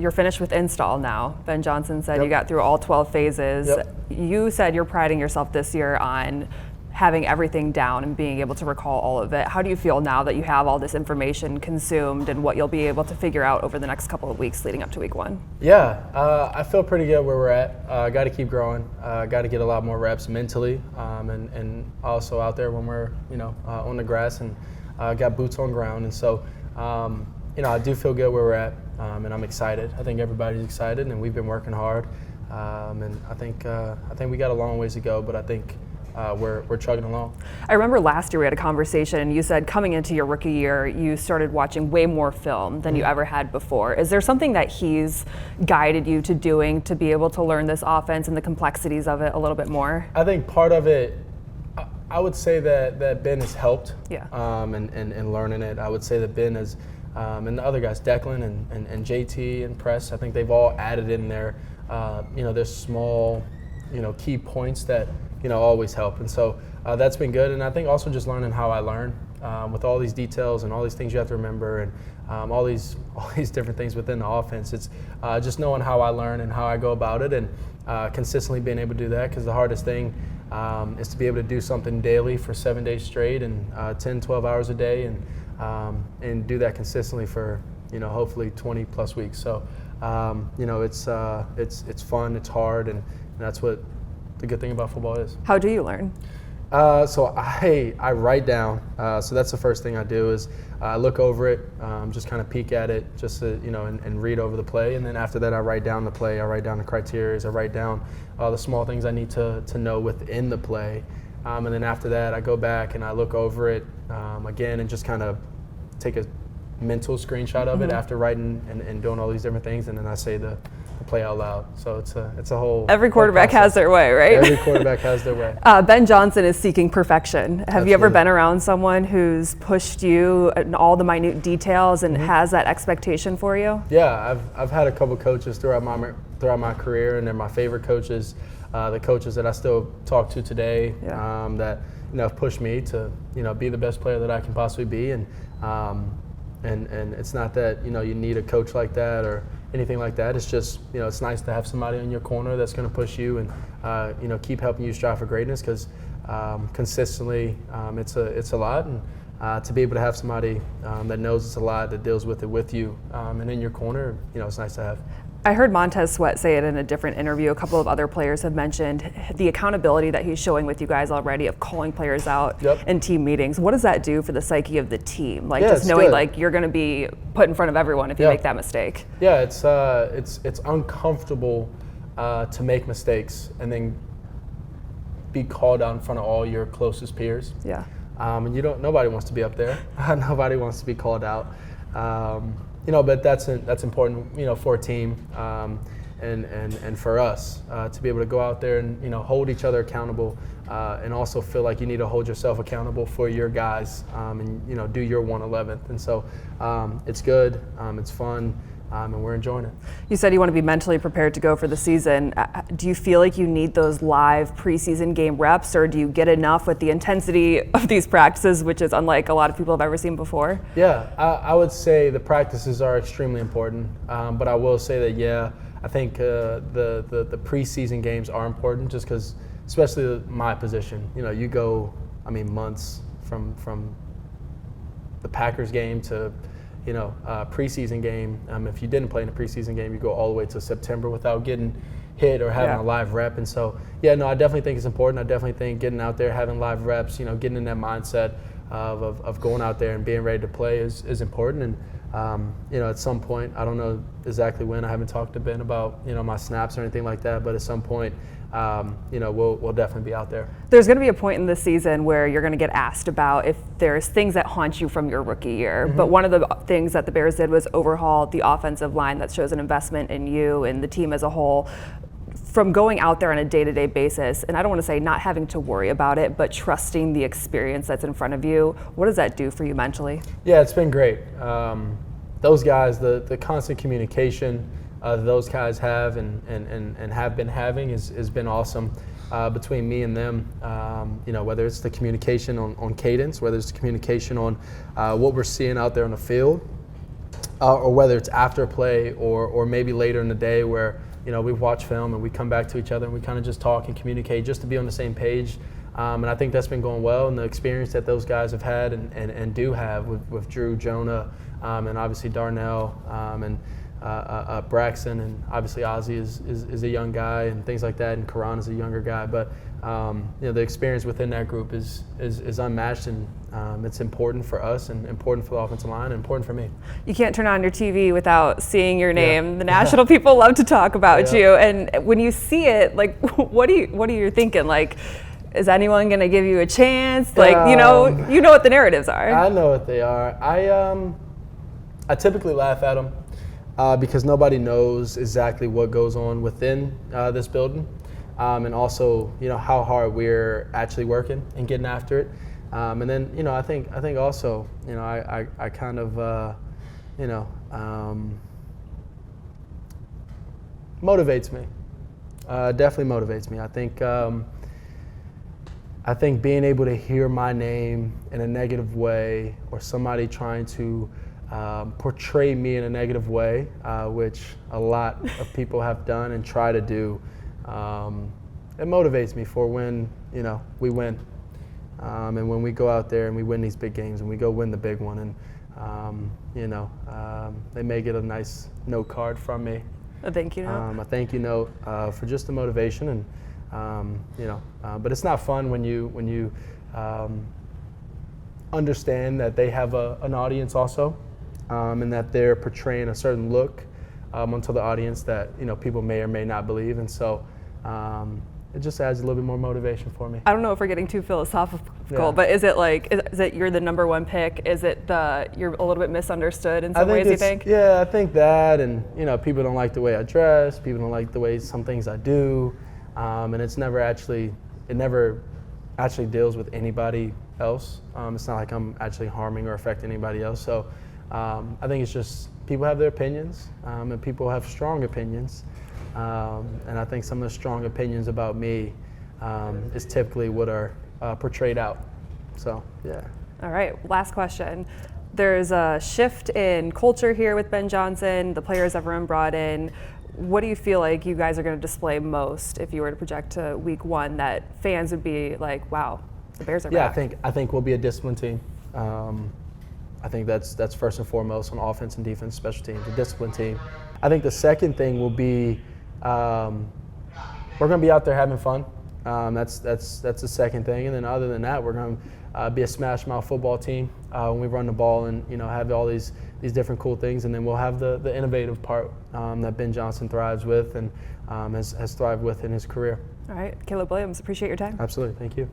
You're finished with install now. Ben Johnson said Yep. you got through all 12 phases. Yep. You said you're priding yourself this year on having everything down and being able to recall all of it. How do you feel now that you have all this information consumed and what you'll be able to figure out over the next couple of weeks leading up to week 1? Yeah, I feel pretty good where we're at. Got to keep growing. Got to get a lot more reps mentally, and also out there when we're on the grass and got boots on ground. And so I do feel good where we're at, and I'm excited. I think everybody's excited, and we've been working hard. And I think we got a long ways to go, but I think we're chugging along. I remember last year we had a conversation and you said coming into your rookie year, you started watching way more film than you ever had before. Is there something that he's guided you to doing to be able to learn this offense and the complexities of it a little bit more? I think part of it, I would say that Ben has helped in learning it. I would say that Ben has, and the other guys, Declan and JT and Press, I think they've all added in their small, key points that always help. And so that's been good. And I think also just learning how I learn with all these details and all these things you have to remember and all these different things within the offense. It's just knowing how I learn and how I go about it and consistently being able to do that, because the hardest thing is to be able to do something daily for 7 days straight and 10, 12 hours a day and do that consistently for hopefully 20 plus weeks. So it's fun, it's hard, and that's what the good thing about football is. How do you learn? So I write down. So that's the first thing I do is I look over it, just kind of peek at it, just to, and read over the play. And then after that, I write down the play. I write down the criteria. I write down the small things I need to know within the play. And then after that, I go back and I look over it again and just kind of take a mental screenshot of it after writing and doing all these different things. And then I say the play out loud. So it's a whole. Every quarterback has their way, right? Every quarterback has their way. Ben Johnson is seeking perfection. Have you ever been around someone who's pushed you in all the minute details and has that expectation for you? Yeah, I've had a couple coaches throughout my career, and they're my favorite coaches. The coaches that I still talk to today, that have pushed me to be the best player that I can possibly be, and it's not that you need a coach like that or anything like that. It's just it's nice to have somebody in your corner that's going to push you and keep helping you strive for greatness, because consistently it's a lot, and to be able to have somebody that knows it's a lot, that deals with it with you and in your corner, it's nice to have. I heard Montez Sweat say it in a different interview. A couple of other players have mentioned the accountability that he's showing with you guys already of calling players out in team meetings. What does that do for the psyche of the team? Like just knowing like you're going to be put in front of everyone if you make that mistake. Yeah, it's uncomfortable to make mistakes and then be called out in front of all your closest peers. Yeah. And nobody wants to be up there. Nobody wants to be called out. But that's important, for a team and for us to be able to go out there and hold each other accountable, and also feel like you need to hold yourself accountable for your guys, and do your 1/11th. And so it's good, it's fun. And we're enjoying it. You said you want to be mentally prepared to go for the season. Do you feel like you need those live preseason game reps, or do you get enough with the intensity of these practices, which is unlike a lot of people have ever seen before? Yeah, I would say the practices are extremely important, but I will say that, I think the preseason games are important, just because, especially my position, you go, months from the Packers game to preseason game. If you didn't play in a preseason game, you go all the way to September without getting hit or having a live rep. And so, I definitely think it's important. I definitely think getting out there, having live reps, getting in that mindset of going out there and being ready to play is important. And, at some point, I don't know exactly when, I haven't talked to Ben about, my snaps or anything like that, but at some point, we'll definitely be out there. There's going to be a point in the season where you're going to get asked about if there's things that haunt you from your rookie year. But one of the things that the Bears did was overhaul the offensive line. That shows an investment in you and the team as a whole. From going out there on a day-to-day basis, and I don't want to say not having to worry about it, but trusting the experience that's in front of you, what does that do for you mentally? Yeah, it's been great. Those guys, the constant communication those guys have and have been having has been awesome between me and them. Whether it's the communication on cadence, whether it's the communication on what we're seeing out there on the field, or whether it's after play or maybe later in the day where, we watch film and we come back to each other and we kind of just talk and communicate just to be on the same page. And I think that's been going well, and the experience that those guys have had and do have with Drew, Jonah, and obviously Darnell, and Braxton, and obviously Ozzie is a young guy and things like that, and Karan is a younger guy. But the experience within that group is unmatched, and it's important for us and important for the offensive line and important for me. You can't turn on your TV without seeing your name. Yeah. The national people love to talk about you, and when you see it, like, what are you thinking? Like, is anyone going to give you a chance? Like, you know what the narratives are. I know what they are. I typically laugh at them because nobody knows exactly what goes on within this building, and also, how hard we're actually working and getting after it. And then, I think also, I kind of, motivates me. Definitely motivates me. I think being able to hear my name in a negative way, or somebody trying to portray me in a negative way, which a lot of people have done and try to do, it motivates me for when we win, and when we go out there and we win these big games and we go win the big one, and they may get a nice note card from me. A thank you note. A thank you note for just the motivation, and but it's not fun when you understand that they have an audience also, and that they're portraying a certain look onto the audience that people may or may not believe, and so it just adds a little bit more motivation for me. I don't know if we're getting too philosophical, but is it you're the number one pick? Is it you're a little bit misunderstood in some ways, you think? Yeah, I think that, and people don't like the way I dress, people don't like the way some things I do. And it never actually deals with anybody else. It's not like I'm actually harming or affecting anybody else. So I think it's just people have their opinions, and people have strong opinions. And I think some of the strong opinions about me is typically what are portrayed out. So, yeah. All right, last question. There's a shift in culture here with Ben Johnson, the players everyone brought in. What do you feel like you guys are going to display most if you were to project to week one that fans would be like, wow, the Bears are back? Yeah, I think we'll be a disciplined team. I think that's first and foremost on offense and defense, special teams, a disciplined team. I think the second thing will be we're going to be out there having fun. That's the second thing. And then other than that, we're going to be a smash mouth football team when we run the ball and have all these different cool things. And then we'll have the innovative part that Ben Johnson thrives with and has thrived with in his career. All right, Caleb Williams, appreciate your time. Absolutely, thank you.